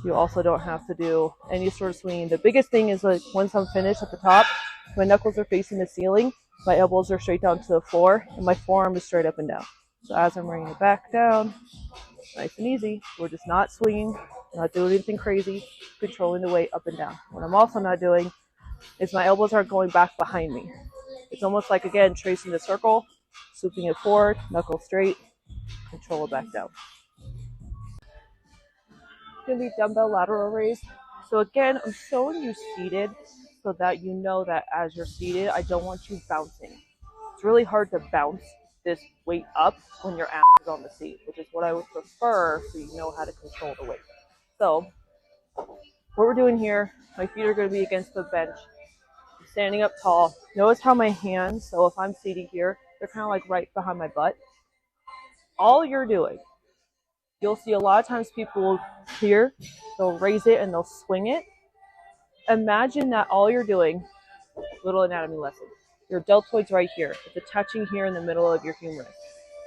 You also don't have to do any sort of swinging. The biggest thing is like once I'm finished at the top, my knuckles are facing the ceiling, my elbows are straight down to the floor, and my forearm is straight up and down. So as I'm bringing it back down, nice and easy, we're just not swinging, not doing anything crazy, controlling the weight up and down. What I'm also not doing is my elbows aren't going back behind me. It's almost like, again, tracing the circle, swooping it forward, knuckle straight, control it back down. It's going to be dumbbell lateral raise. So again, I'm showing you seated so that you know that as you're seated, I don't want you bouncing. It's really hard to bounce this weight up when your ass is on the seat, which is what I would prefer so you know how to control the weight. So what we're doing here, my feet are going to be against the bench. I'm standing up tall. Notice how my hands, so if I'm seated here, they're kind of like right behind my butt. All you're doing, you'll see a lot of times people here, they'll raise it and they'll swing it. Imagine that all you're doing, little anatomy lesson, your deltoid's right here. It's attaching here in the middle of your humerus.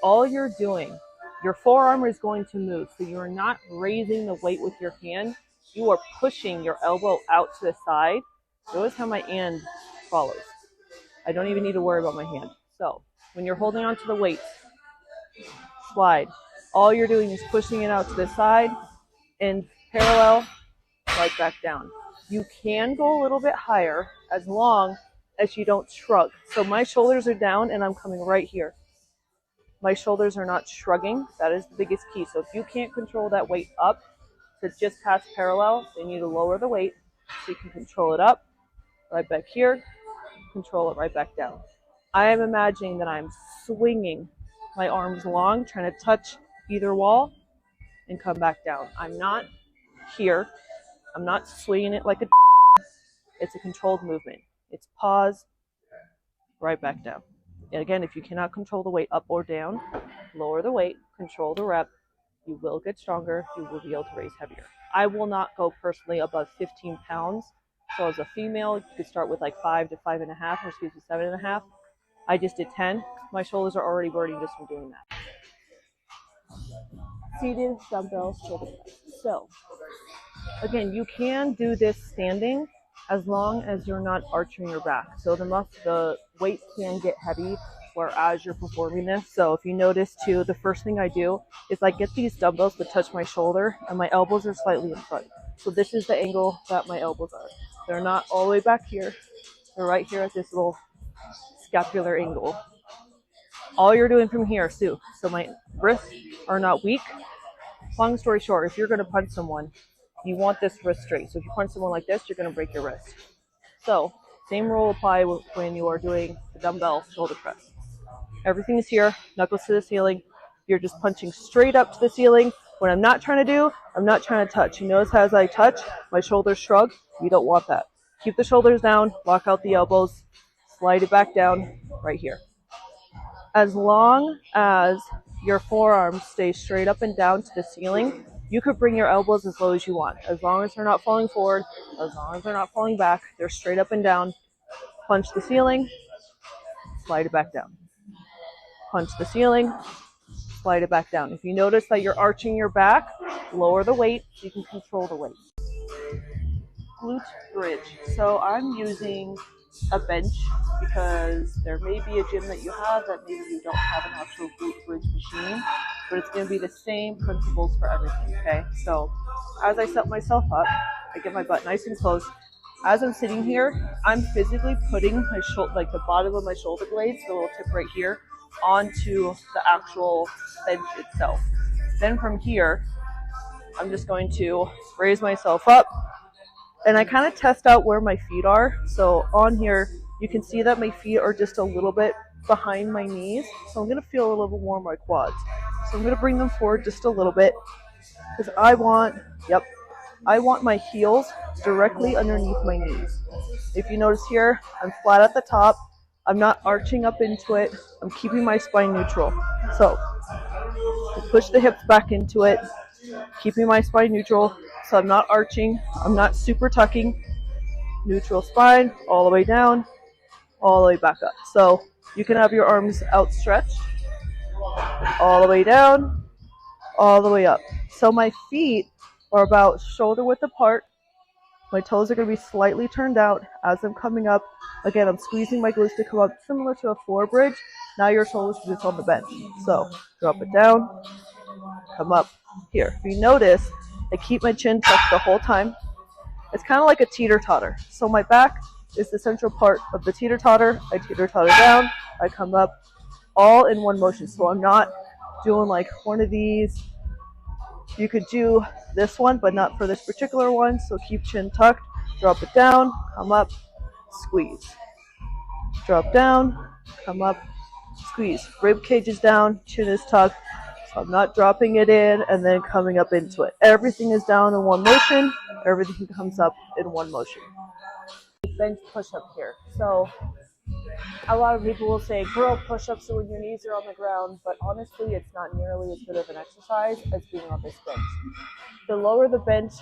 All you're doing, your forearm is going to move. So you're not raising the weight with your hand. You are pushing your elbow out to the side. Notice how my hand follows. I don't even need to worry about my hand. So when you're holding onto the weights, slide. All you're doing is pushing it out to the side and parallel, slide back down. You can go a little bit higher as long as you don't shrug. So my shoulders are down and I'm coming right here. My shoulders are not shrugging. That is the biggest key. So if you can't control that weight up to just past parallel, then you need to lower the weight so you can control it up, right back here, control it right back down. I am imagining that I'm swinging my arms long, trying to touch either wall and come back down. I'm not here. I'm not swinging it like a it's a controlled movement. It's pause, right back down. And again, if you cannot control the weight up or down, lower the weight, control the rep. You will get stronger. You will be able to raise heavier. I will not go personally above 15 pounds. So as a female, you could start with like 5 to 5.5, or 7.5. I just did 10. My shoulders are already burning just from doing that. Seated dumbbell shoulder press. So again, you can do this standing as long as you're not arching your back. So the weight can get heavy whereas you're performing this. So if you notice too, the first thing I do is I get these dumbbells to touch my shoulder and my elbows are slightly in front. So this is the angle that my elbows are. They're not all the way back here. They're right here at this little scapular angle. All you're doing from here, so my wrists are not weak. Long story short, if you're going to punch someone, you want this wrist straight. So if you punch someone like this, you're going to break your wrist. So same rule apply when you are doing the dumbbell shoulder press. Everything is here, knuckles to the ceiling. You're just punching straight up to the ceiling. What I'm not trying to do, I'm not trying to touch. You notice how as I touch, my shoulders shrug. You don't want that. Keep the shoulders down, lock out the elbows, slide it back down right here. As long as your forearms stay straight up and down to the ceiling, you could bring your elbows as low as you want. As long as they're not falling forward, as long as they're not falling back, they're straight up and down. Punch the ceiling, slide it back down. Punch the ceiling, slide it back down. If you notice that you're arching your back, lower the weight so you can control the weight. Glute bridge. So I'm using a bench because there may be a gym that you have that maybe you don't have an actual glute bridge machine, but it's going to be the same principles for everything, okay? So as I set myself up, I get my butt nice and close. As I'm sitting here, I'm physically putting my shoulder, like the bottom of my shoulder blades, the little tip right here, onto the actual bench itself. Then from here, I'm just going to raise myself up, and I kind of test out where my feet are. So on here, you can see that my feet are just a little bit behind my knees. So I'm going to feel a little bit more my quads. So I'm going to bring them forward just a little bit because I want my heels directly underneath my knees. If you notice here, I'm flat at the top. I'm not arching up into it. I'm keeping my spine neutral. So push the hips back into it, keeping my spine neutral. So I'm not arching, I'm not super tucking. Neutral spine, all the way down, all the way back up. So you can have your arms outstretched, all the way down, all the way up. So my feet or about shoulder width apart. My toes are going to be slightly turned out as I'm coming up. Again, I'm squeezing my glutes to come up similar to a floor bridge. Now your shoulders are just on the bench. So drop it down, come up here. If you notice, I keep my chin tucked the whole time. It's kind of like a teeter-totter. So my back is the central part of the teeter-totter. I teeter-totter down, I come up, all in one motion. So I'm not doing like one of these. You could do this one, but not for this particular one. So keep chin tucked, drop it down, come up, squeeze. Drop down, come up, squeeze. Rib cage is down, chin is tucked. So I'm not dropping it in and then coming up into it. Everything is down in one motion. Everything comes up in one motion. Bench push-up here. So a lot of people will say, girl, push-ups are when your knees are on the ground, but honestly, it's not nearly as good of an exercise as being on this bench. The lower the bench,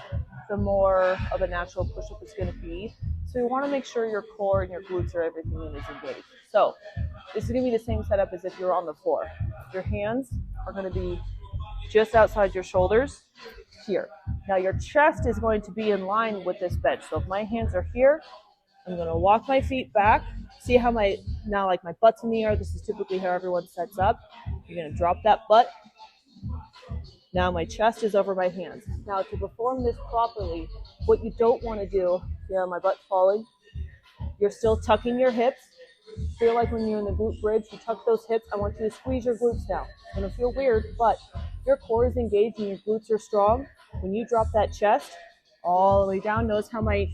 the more of a natural push-up it's going to be. So you want to make sure your core and your glutes or everything is engaged. So this is going to be the same setup as if you're on the floor. Your hands are going to be just outside your shoulders here. Now your chest is going to be in line with this bench. So if my hands are here, I'm going to walk my feet back. See how my butt's in the air. This is typically how everyone sets up. You're going to drop that butt. Now my chest is over my hands. Now to perform this properly, what you don't want to do, yeah, my butt's falling. You're still tucking your hips. Feel like when you're in the glute bridge, you tuck those hips. I want you to squeeze your glutes down. It's going to feel weird, but your core is engaged and your glutes are strong. When you drop that chest all the way down, notice how I'm going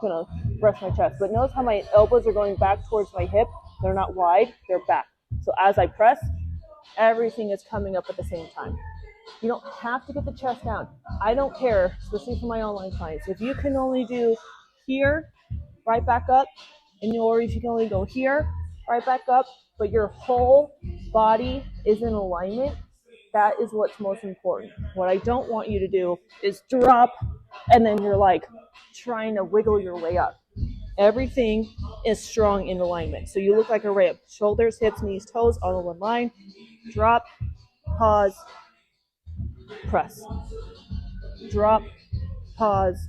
to brush my chest, but notice how my elbows are going back towards my hip. They're not wide, they're back. So as I press, everything is coming up at the same time. You don't have to get the chest down. I don't care, especially for my online clients. If you can only do here, right back up, or if you can only go here, right back up, but your whole body is in alignment, that is what's most important. What I don't want you to do is drop and then you're like trying to wiggle your way up. Everything is strong in alignment. So you look like a ramp. Shoulders, hips, knees, toes, all in one line. Drop, pause, press. Drop, pause,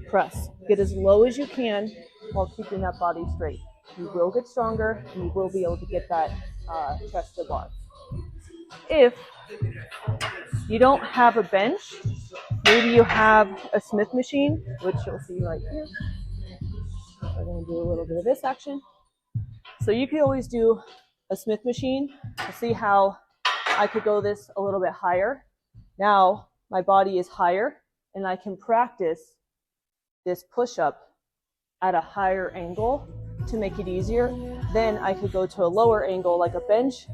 press. Get as low as you can while keeping that body straight. You will get stronger and you will be able to get that chest to bar. If you don't have a bench, maybe you have a Smith machine, which you'll see right here. We're going to do a little bit of this action. So you can always do a Smith machine to see how I could go this a little bit higher. Now my body is higher and I can practice this push-up at a higher angle to make it easier. Then I could go to a lower angle like a bench